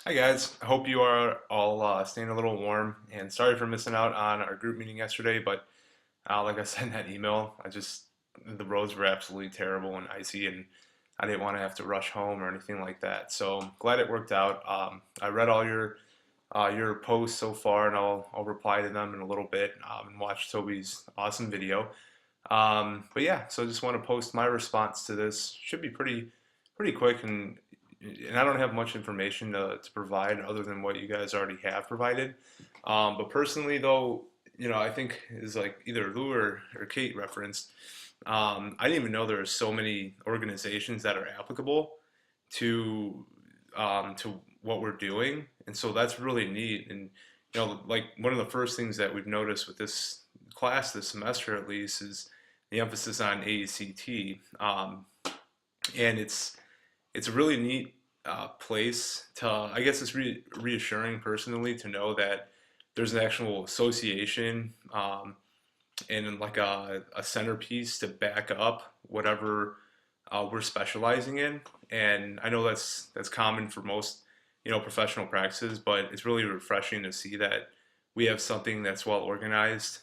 Hi guys, I hope you are all staying a little warm and sorry for missing out on our group meeting yesterday, but like I said in that email, the roads were absolutely terrible and icy and I didn't want to have to rush home or anything like that. So I'm glad it worked out. I read all your posts so far and I'll reply to them in a little bit and watch Toby's awesome video. But yeah, so I just want to post my response to this. Should be pretty quick and I don't have much information to provide other than what you guys already have provided. But personally, though, I think is like either Lou or Kate referenced. I didn't even know there are so many organizations that are applicable to what we're doing, and so that's really neat. And like one of the first things that we've noticed with this class this semester, at least, is the emphasis on AECT, and it's a really neat place to, I guess it's reassuring personally to know that there's an actual association and like a centerpiece to back up whatever we're specializing in. And I know that's common for most, professional practices, but it's really refreshing to see that we have something that's well organized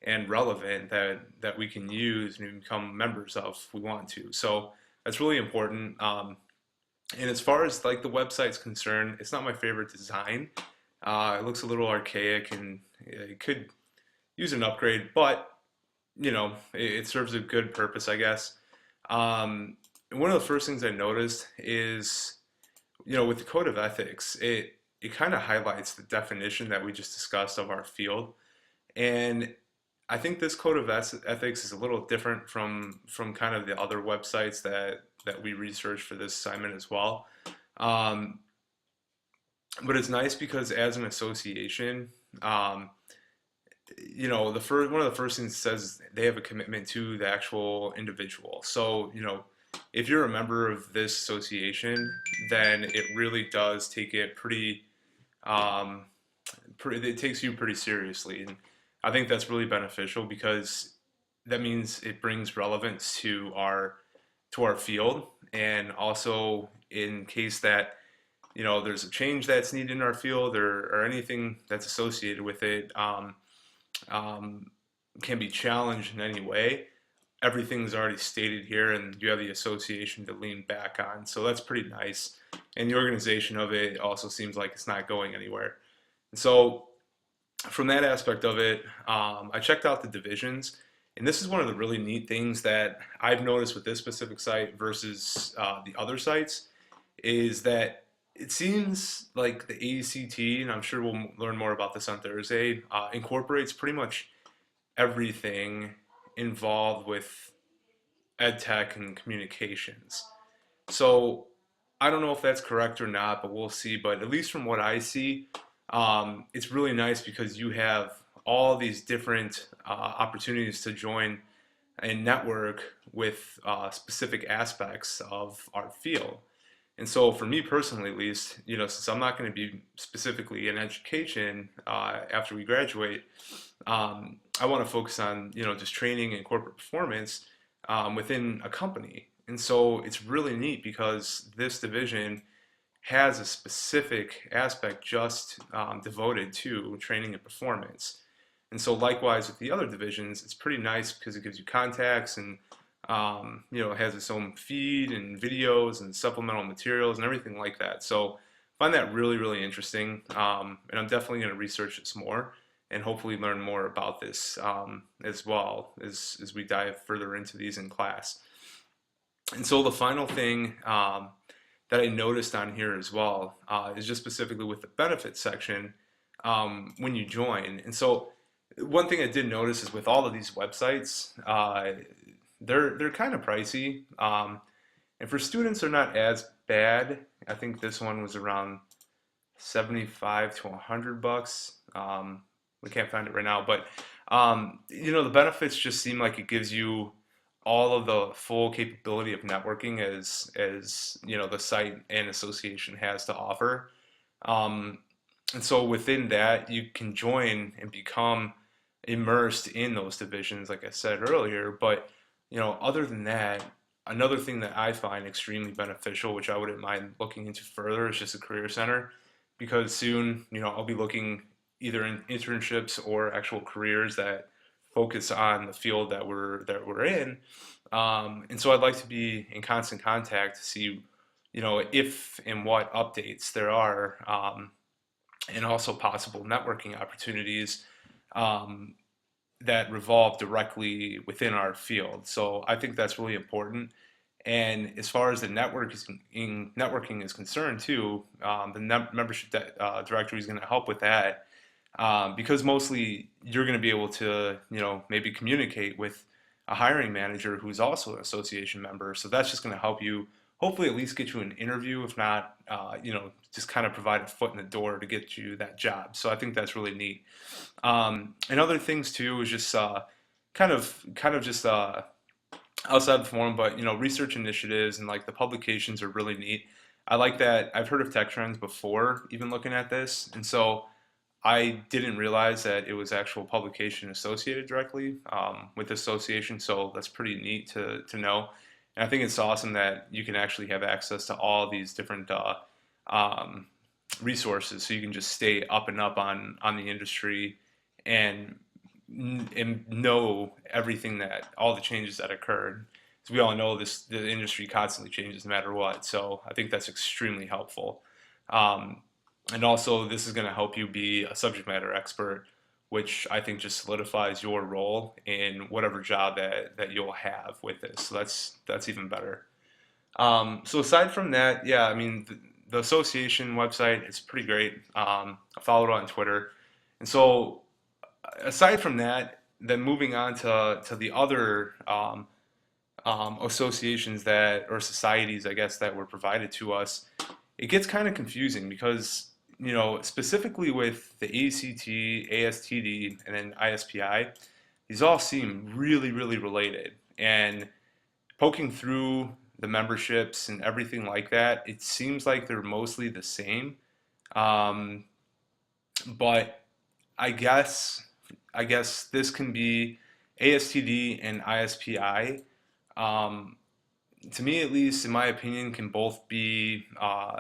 and relevant that we can use and become members of if we want to. So that's really important. And as far as like the website's concerned, it's not my favorite design. It looks a little archaic and it could use an upgrade, but it serves a good purpose, I guess. One of the first things I noticed is, with the code of ethics, it kind of highlights the definition that we just discussed of our field, and I think this code of ethics is a little different from kind of the other websites that we researched for this assignment as well. Um, but it's nice because as an association, um, the first one of the first things it says is they have a commitment to the actual individual. So, if you're a member of this association, then it really does take it um, it takes you pretty seriously, and I think that's really beneficial because that means it brings relevance to our field, and also in case that there's a change that's needed in our field or anything that's associated with it. Um, can be challenged in any way, everything's already stated here and you have the association to lean back on. So that's pretty nice. And the organization of it also seems like it's not going anywhere. And so from that aspect of it, I checked out the divisions. And this is one of the really neat things that I've noticed with this specific site versus the other sites is that it seems like the ACT, and I'm sure we'll learn more about this on Thursday, incorporates pretty much everything involved with ed tech and communications. So I don't know if that's correct or not, but we'll see. But at least from what I see, it's really nice because you have all these different opportunities to join and network with specific aspects of our field. And so for me personally, at least, since I'm not going to be specifically in education after we graduate, I want to focus on, just training and corporate performance within a company. And so it's really neat because this division has a specific aspect just devoted to training and performance. And so likewise with the other divisions, it's pretty nice because it gives you contacts and it has its own feed and videos and supplemental materials and everything like that. So I find that really, really interesting. And I'm definitely going to research this more and hopefully learn more about this as well as we dive further into these in class. And so the final thing that I noticed on here as well is just specifically with the benefits section when you join. And so one thing I did notice is with all of these websites, they're kind of pricey, and for students they're not as bad. I think this one was around 75 to 100 bucks. We can't find it right now, but the benefits just seem like it gives you all of the full capability of networking as the site and association has to offer. Um, and so within that, you can join and become immersed in those divisions, like I said earlier. But other than that, another thing that I find extremely beneficial, which I wouldn't mind looking into further, is just a career center, because soon, I'll be looking either in internships or actual careers that focus on the field that we're in. And so I'd like to be in constant contact to see, if and what updates there are, and also possible networking opportunities um, that revolve directly within our field. So I think that's really important. And as far as the networking is concerned too, the membership directory is going to help with that, because mostly you're going to be able to, maybe communicate with a hiring manager who's also an association member. So that's just going to help you, hopefully, at least get you an interview, if not, just kind of provide a foot in the door to get you that job. So I think that's really neat. And other things too is just kind of just outside the forum, but research initiatives and like the publications are really neat. I like that. I've heard of Tech Trends before, even looking at this, and so I didn't realize that it was actual publication associated directly with the association. So that's pretty neat to know. And I think it's awesome that you can actually have access to all these different um, resources, so you can just stay up and up on the industry and and know everything, that all the changes that occurred. As we all know, the industry constantly changes no matter what. So I think that's extremely helpful. Um, and also, this is going to help you be a subject matter expert, which I think just solidifies your role in whatever job that you'll have with this. So that's even better. So aside from that, yeah, I mean, the association website is pretty great. I follow it on Twitter, and so aside from that, then moving on to the other associations that, or societies, I guess, that were provided to us, it gets kind of confusing because, specifically with the ACT, ASTD, and then ISPI, these all seem really, really related. And poking through the memberships and everything like that, it seems like they're mostly the same. Um, but I guess I guess this can be ASTD and ISPI. Um, to me, at least, in my opinion, can both be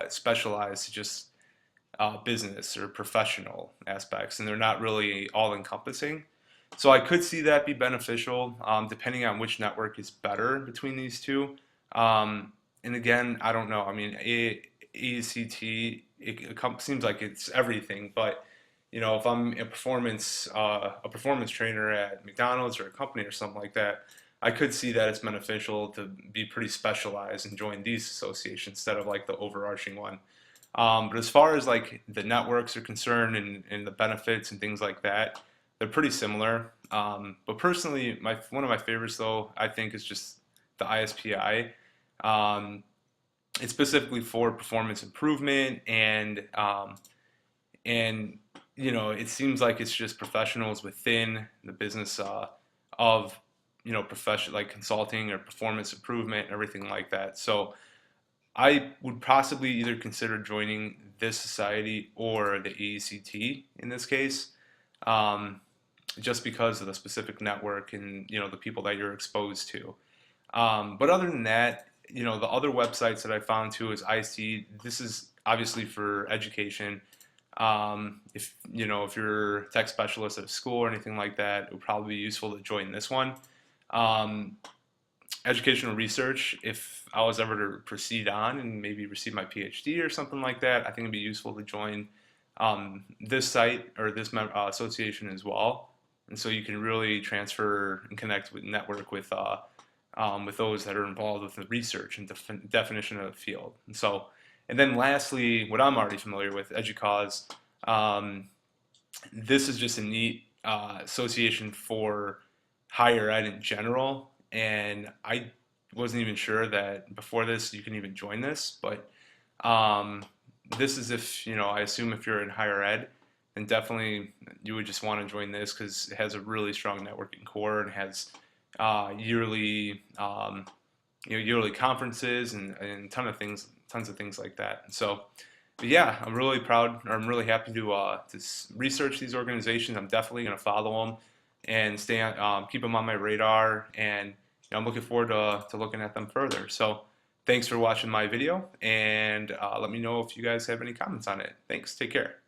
specialized to just business or professional aspects, and they're not really all encompassing. So I could see that be beneficial, depending on which network is better between these two. Um, and again, I don't know. I mean, ACT, it seems like it's everything, but if I'm a performance trainer at McDonald's or a company or something like that, I could see that it's beneficial to be pretty specialized and join these associations instead of like the overarching one. But as far as like the networks are concerned, and the benefits and things like that, they're pretty similar. But personally, one of my favorites though, I think, is just the ISPI. Um, it's specifically for performance improvement, and it seems like it's just professionals within the business of profession, like consulting or performance improvement and everything like that. So I would possibly either consider joining this society or the AECT in this case, um, just because of the specific network and the people that you're exposed to. But other than that, the other websites that I found too is IC. This is obviously for education. If you're a tech specialist at a school or anything like that, it would probably be useful to join this one. Um, Educational research, if I was ever to proceed on and maybe receive my PhD or something like that, I think it'd be useful to join this site or this association as well. And so you can really transfer and connect with, network with those that are involved with the research and definition of the field. And then lastly, what I'm already familiar with, EDUCAUSE. Um, this is just a neat association for higher ed in general, and I wasn't even sure that before this you can even join this, but um, this is, if I assume if you're in higher ed, then definitely you would just want to join this because it has a really strong networking core and has yearly yearly conferences and tons of things like that. And so, but yeah, I'm really proud, or I'm really happy to research these organizations. I'm definitely going to follow them and keep them on my radar, and I'm looking forward to looking at them further. So thanks for watching my video, and let me know if you guys have any comments on it. Thanks. Take care.